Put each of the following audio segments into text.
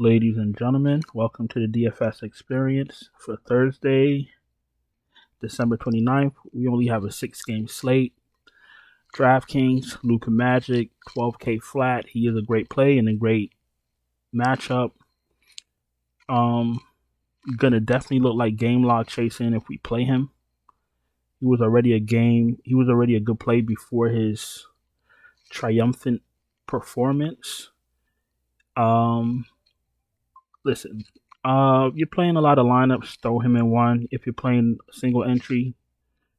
Ladies and gentlemen, welcome to the DFS experience for Thursday, December 29th. We only have a 6-game slate. DraftKings, Luka Magic, 12K flat. He is a great play and a great matchup. Gonna definitely look like game log chasing if we play him. He was already a good play before his triumphant performance. Listen, you're playing a lot of lineups, throw him in one. If you're playing single entry,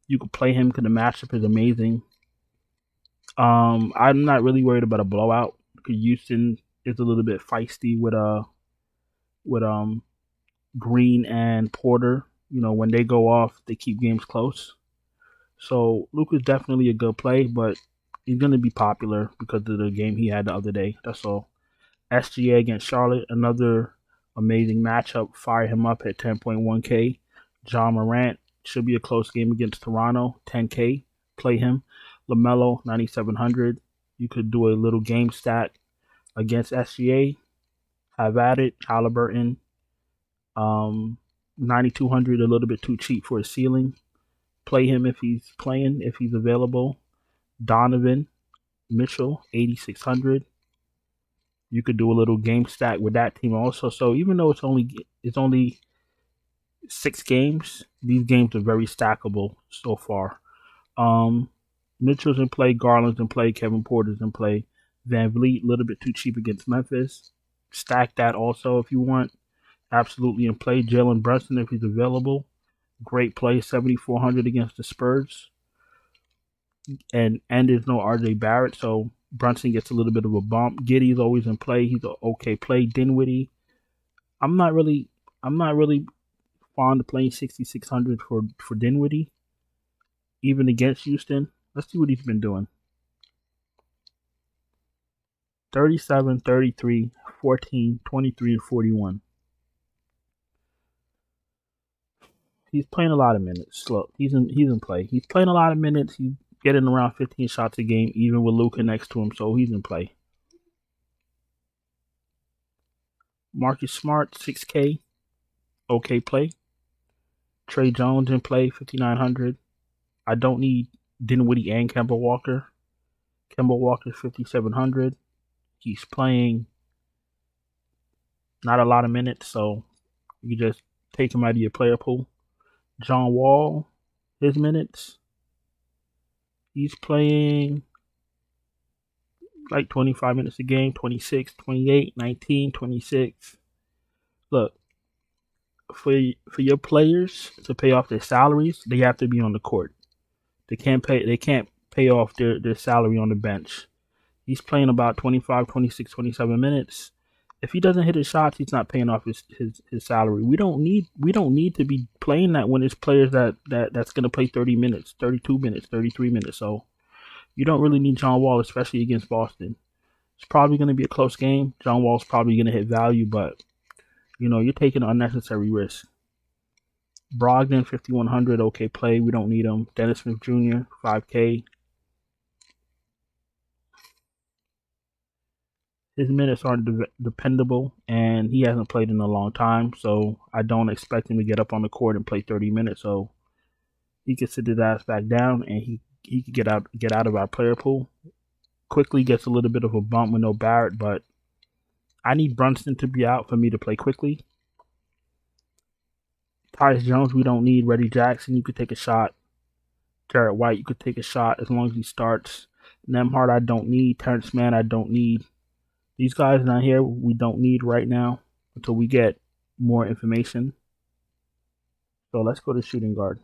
you could play him because the matchup is amazing. I'm not really worried about a blowout because Houston is a little bit feisty with Green and Porter. You know, when they go off, they keep games close. So Luka's definitely a good play, but he's gonna be popular because of the game he had the other day. That's all. SGA against Charlotte, another amazing matchup. Fire him up at 10.1K. John Morant should be a close game against Toronto, 10K. Play him. LaMelo, 9,700. You could do a little game stat against SGA. Have at it. Halliburton, 9,200, a little bit too cheap for his ceiling. Play him if he's playing, if he's available. Donovan Mitchell, 8,600. You could do a little game stack with that team also. So even though it's only 6 games, these games are very stackable so far. Mitchell's in play, Garland's in play, Kevin Porter's in play. Van Vliet, a little bit too cheap against Memphis. Stack that also if you want. Absolutely in play. Jalen Brunson if he's available. Great play, 7,400 against the Spurs. And there's no RJ Barrett, so Brunson gets a little bit of a bump. Giddey's always in play. He's an okay play. Dinwiddie. I'm not really fond of playing 6,600 for Dinwiddie, even against Houston. Let's see what he's been doing. 37, 33, 14, 23, and 41. He's playing a lot of minutes. Look, he's in play. He's playing a lot of minutes. He's getting around 15 shots a game, even with Luka next to him, so he's in play. Marcus Smart, 6K. Okay play. Trey Jones in play, 5,900. I don't need Dinwiddie and Kemba Walker. Kemba Walker, 5,700. He's playing not a lot of minutes, so you just take him out of your player pool. John Wall, his minutes. He's playing like 25 minutes a game, 26, 28, 19, 26. Look, for your players to pay off their salaries, they have to be on the court. They can't pay off their salary on the bench. He's playing about 25, 26, 27 minutes. If he doesn't hit his shots, he's not paying off his salary. We don't need to be playing that when it's players that's going to play 30 minutes, 32 minutes, 33 minutes. So you don't really need John Wall, especially against Boston. It's probably going to be a close game. John Wall's probably going to hit value, but you're taking an unnecessary risk. Brogdon, 5,100, okay play. We don't need him. Dennis Smith Jr., 5K. His minutes aren't dependable, and he hasn't played in a long time, so I don't expect him to get up on the court and play 30 minutes. So he could sit his ass back down, and he could get out of our player pool. Quickly gets a little bit of a bump with no Barrett, but I need Brunson to be out for me to play quickly. Tyus Jones, we don't need. Reggie Jackson, you could take a shot. Jarrett White, you could take a shot as long as he starts. Nemhart, I don't need. Terrence Mann, I don't need. These guys not here, we don't need right now until we get more information. So let's go to shooting guard.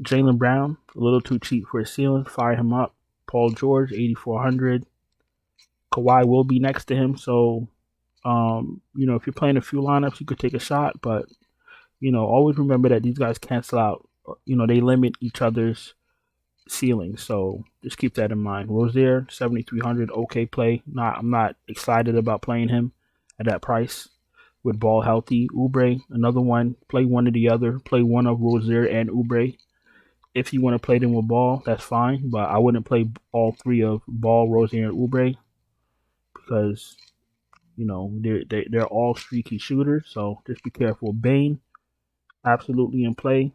Jaylen Brown, a little too cheap for his ceiling. Fire him up. Paul George, 8,400. Kawhi will be next to him, so if you're playing a few lineups, you could take a shot, but always remember that these guys cancel out. They limit each other's ceiling, so just keep that in mind. Rozier, 7,300, okay play. I'm not excited about playing him at that price with Ball healthy. Oubre, another one. Play one or the other. Play one of Rozier and Oubre. If you want to play them with Ball, that's fine, but I wouldn't play all three of Ball, Rozier, and Oubre. because they're all streaky shooters. So just be careful. Bane, absolutely in play.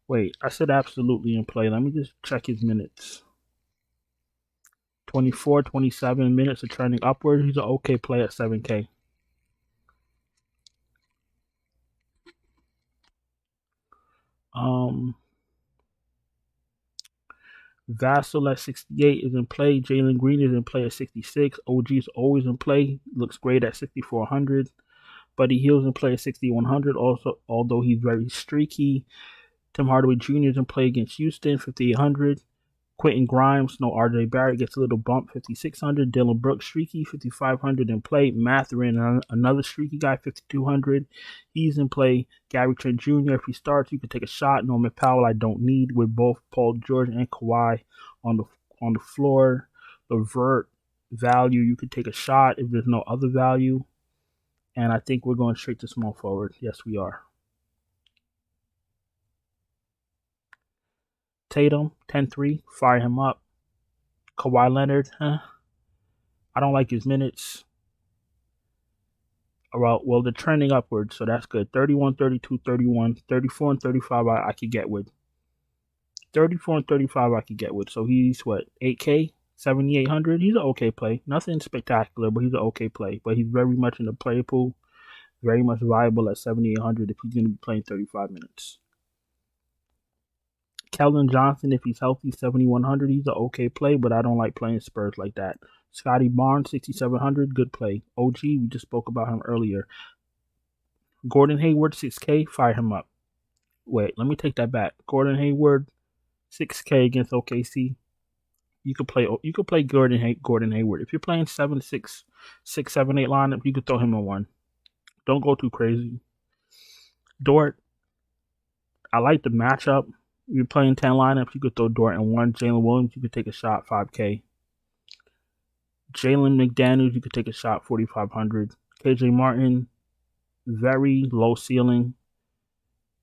Wait, I said absolutely in play. Let me just check his minutes. 24, 27 minutes of trending upward. He's an okay play at 7K. Vassal at 68 is in play. Jalen Green is in play at 66. OG is always in play. Looks great at 6,400. Buddy Hield's in play at 6,100. Also, although he's very streaky. Tim Hardaway Jr. is in play against Houston, 5,800. Quentin Grimes, no RJ Barrett, gets a little bump, 5,600. Dylan Brooks, streaky, 5,500 in play. Mathurin, another streaky guy, 5,200. He's in play. Gary Trent Jr., if he starts, you can take a shot. Norman Powell, I don't need, with both Paul George and Kawhi on the floor. Levert value, you could take a shot if there's no other value. And I think we're going straight to small forward. Yes, we are. Tatum, 10-3, fire him up. Kawhi Leonard, I don't like his minutes. Well, they're trending upwards, so that's good. 31, 32, 31, 34, and 35 I could get with. 34 and 35 I could get with. So he's what, 8K, 7,800? He's an okay play. Nothing spectacular, but he's an okay play. But he's very much in the player pool. Very much viable at 7,800 if he's going to be playing 35 minutes. Keldon Johnson, if he's healthy, 7,100. He's an okay play, but I don't like playing Spurs like that. Scotty Barnes, 6,700. Good play. OG, we just spoke about him earlier. Gordon Hayward, 6K. Fire him up. Wait, let me take that back. Gordon Hayward, 6K against OKC. You could play Gordon Hayward. If you're playing 7-6, 6-7-8 lineup, you could throw him in one. Don't go too crazy. Dort, I like the matchup. If you're playing 10 lineups, you could throw Dort in one. Jalen Williams, you could take a shot, 5K. Jalen McDaniels, you could take a shot, 4,500. KJ Martin, very low ceiling,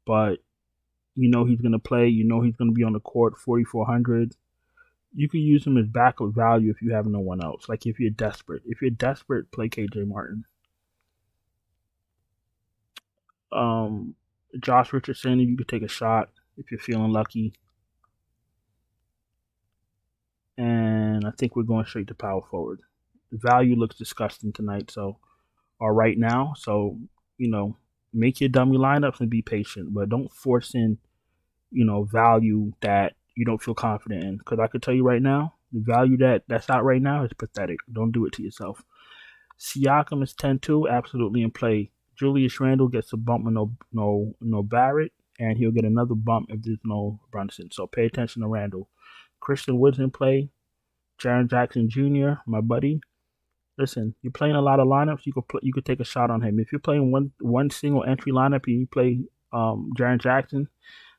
but he's going to play. He's going to be on the court, 4,400. You could use him as backup value if you have no one else. Like if you're desperate. If you're desperate, play KJ Martin. Josh Richardson, you could take a shot if you're feeling lucky. And I think we're going straight to power forward. The value looks disgusting tonight, or right now. So, make your dummy lineups and be patient, but don't force in, value that you don't feel confident in. Because I could tell you right now, the value that's out right now is pathetic. Don't do it to yourself. Siakam is 10-2, absolutely in play. Julius Randle gets a bump with no Barrett, and he'll get another bump if there's no Brunson. So pay attention to Randle. Christian Woods in play. Jaren Jackson Jr., my buddy. Listen, you're playing a lot of lineups. You could take a shot on him. If you're playing one single entry lineup and you play Jaren Jackson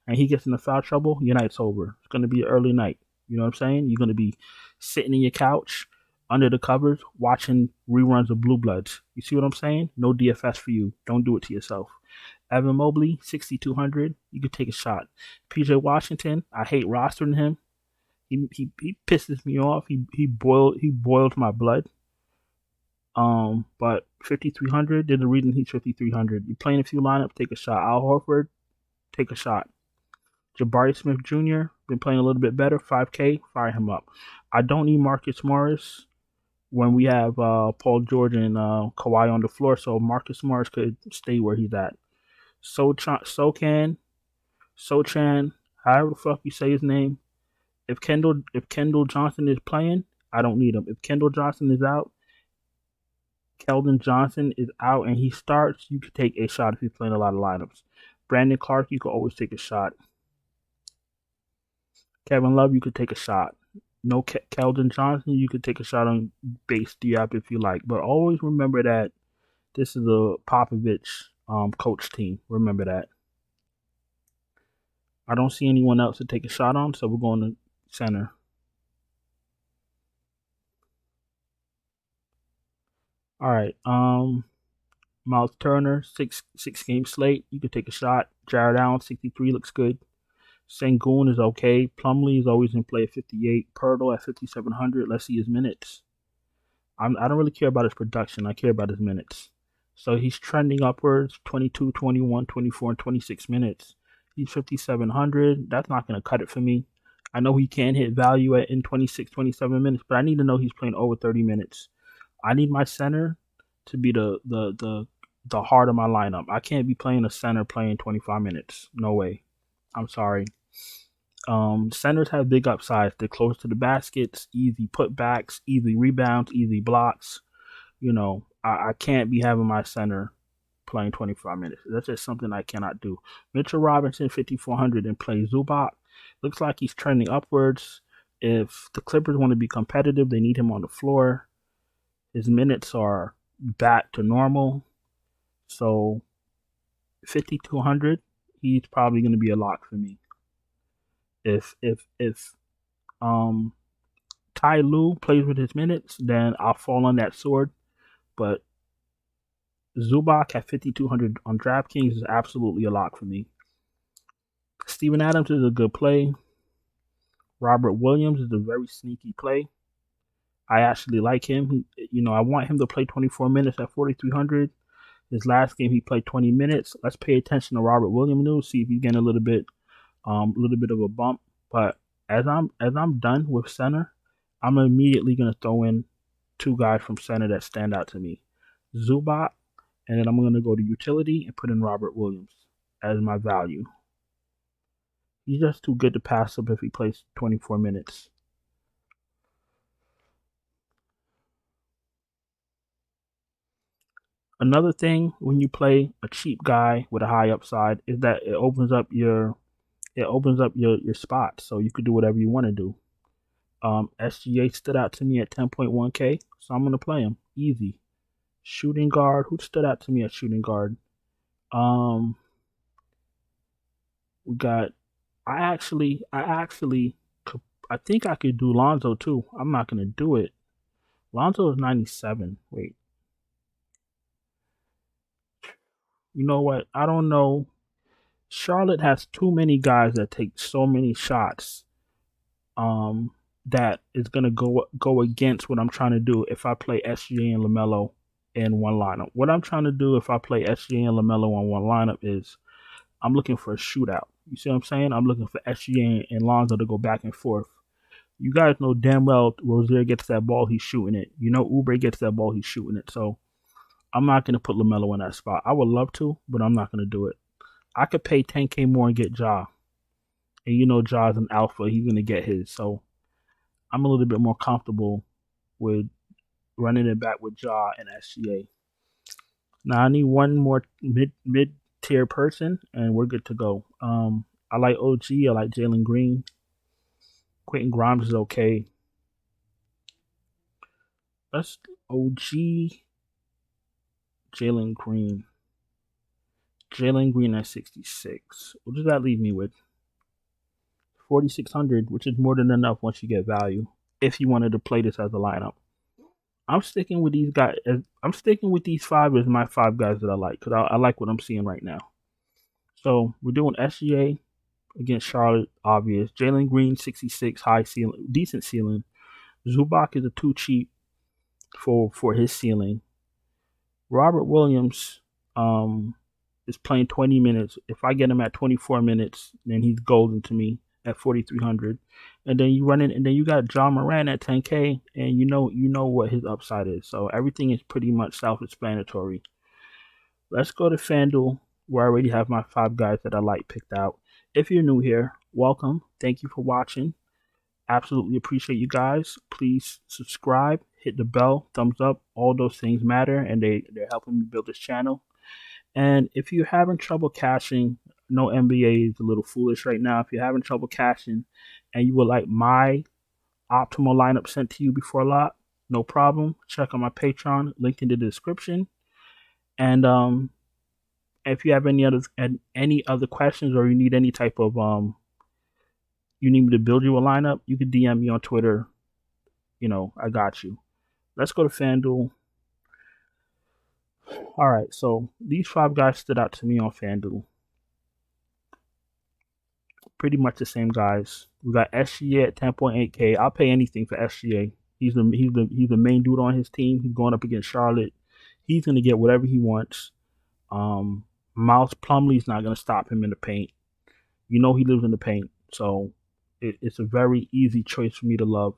and he gets into foul trouble, your night's over. It's going to be an early night. You know what I'm saying? You're going to be sitting in your couch under the covers watching reruns of Blue Bloods. You see what I'm saying? No DFS for you. Don't do it to yourself. Evan Mobley, 6,200. You could take a shot. PJ Washington, I hate rostering him. He pisses me off. He boils my blood. But 5,300. There's a reason he's 5,300. You're playing a few lineups, take a shot. Al Horford, take a shot. Jabari Smith Jr. been playing a little bit better. 5K, fire him up. I don't need Marcus Morris when we have Paul George and Kawhi on the floor, so Marcus Morris could stay where he's at. Sochan, however the fuck you say his name. If Kendall Johnson is playing, I don't need him. If Kendall Johnson is out, Keldon Johnson is out and he starts, you could take a shot if he's playing a lot of lineups. Brandon Clark, you could always take a shot. Kevin Love, you could take a shot. No Keldon Johnson, you could take a shot on base Diop if you like. But always remember that this is a Popovich coach team. Remember that. I don't see anyone else to take a shot on, so we're going to center. All right. Miles Turner, six game slate. You could take a shot. Jared Allen, 63, looks good. Sengun is okay. Plumlee is always in play at 58. Pirtle at 5,700. Let's see his minutes. I don't really care about his production. I care about his minutes. So he's trending upwards 22, 21, 24, and 26 minutes. He's 5,700. That's not going to cut it for me. I know he can hit value in 26, 27 minutes, but I need to know he's playing over 30 minutes. I need my center to be the heart of my lineup. I can't be playing a center playing 25 minutes. No way. I'm sorry. Centers have big upsides. They're close to the baskets, easy putbacks, easy rebounds, easy blocks. I can't be having my center playing 25 minutes. That's just something I cannot do. Mitchell Robinson, 5,400, and plays Zubac. Looks like he's trending upwards. If the Clippers want to be competitive, they need him on the floor. His minutes are back to normal. So 5,200, he's probably going to be a lock for me. If Ty Lue plays with his minutes, then I'll fall on that sword. But Zubac at 5,200 on DraftKings is absolutely a lock for me. Steven Adams is a good play. Robert Williams is a very sneaky play. I actually like him. I want him to play 24 minutes at 4,300. His last game he played 20 minutes. Let's pay attention to Robert Williams news. See if he's getting a little bit of a bump. But as I'm done with center, I'm immediately gonna throw in two guys from center that stand out to me, Zubac, and then I'm gonna go to utility and put in Robert Williams as my value. He's just too good to pass up if he plays 24 minutes. Another thing when you play a cheap guy with a high upside is that it opens up your spots, so you could do whatever you want to do. SGA stood out to me at 10.1K, so I'm gonna play him easy. Shooting guard, who stood out to me at shooting guard? We got. I think I could do Lonzo too. I'm not gonna do it. Lonzo is 97. Wait. You know what? I don't know. Charlotte has too many guys that take so many shots. That is gonna go against what I'm trying to do if I play SGA and LaMelo in one lineup. What I'm trying to do if I play SGA and LaMelo on one lineup is I'm looking for a shootout. You see what I'm saying? I'm looking for SGA and Lonzo to go back and forth. You guys know damn well Rozier gets that ball, he's shooting it. Oubre gets that ball, he's shooting it. So I'm not going to put LaMelo in that spot. I would love to, but I'm not going to do it. I could pay 10K more and get Ja. And Ja's an alpha. He's going to get his. So I'm a little bit more comfortable with running it back with Ja and SGA. Now I need one more mid-tier person, and we're good to go. I like OG. I like Jalen Green. Quentin Grimes is okay. That's OG. Jalen Green. Jalen Green at 66. What does that leave me with? 4,600, which is more than enough once you get value. If you wanted to play this as a lineup, I'm sticking with these guys. I'm sticking with these five as my five guys that I like because I like what I'm seeing right now. So we're doing SGA against Charlotte, obvious. Jalen Green, 66, high ceiling, decent ceiling. Zubac is a too cheap for his ceiling. Robert Williams is playing 20 minutes. If I get him at 24 minutes, then he's golden to me at 4,300. And then you run in, and then you got John Moran at 10K, and you know what his upside is. So everything is pretty much self-explanatory. Let's go to FanDuel, where I already have my five guys that I like picked out. If you're new here, welcome. Thank you for watching. Absolutely appreciate you guys. Please subscribe, hit the bell, thumbs up. All those things matter, and they're helping me build this channel. And if you're having trouble cashing, no NBA is a little foolish right now. If you're having trouble cashing and you would like my optimal lineup sent to you before lock, no problem. Check out my Patreon, link in the description. And if you have any other questions, or you need any type of you need me to build you a lineup, you can DM me on Twitter. I got you. Let's go to FanDuel. All right, so these five guys stood out to me on FanDuel. Pretty much the same guys. We got SGA at 10.8K. I'll pay anything for SGA. He's the main dude on his team. He's going up against Charlotte. He's gonna get whatever he wants. Miles Plumlee's not gonna stop him in the paint. You know he lives in the paint, so it's a very easy choice for me to love.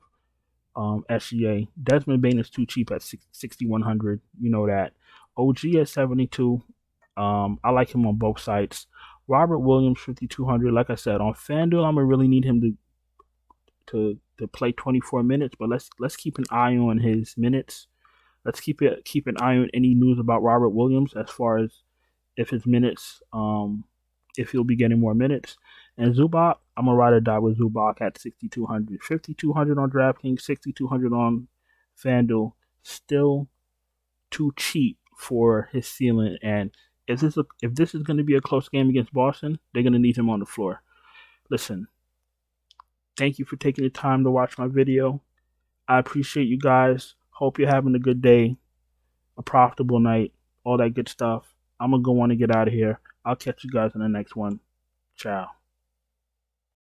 SGA. Desmond Bain is too cheap at 6,100. You know that. OG at 72. I like him on both sides. Robert Williams 5,200. Like I said, on FanDuel, I'm gonna really need him to play 24 minutes. But let's keep an eye on his minutes. Let's keep an eye on any news about Robert Williams as far as if his minutes, if he'll be getting more minutes. And Zubac, I'm gonna ride or die with Zubac at 6,200, 5,200 on DraftKings, 6,200 on FanDuel. Still too cheap for his ceiling. And if this is going to be a close game against Boston, they're going to need him on the floor. Listen, thank you for taking the time to watch my video. I appreciate you guys. Hope you're having a good day, a profitable night, all that good stuff. I'm going to go on and get out of here. I'll catch you guys in the next one. Ciao.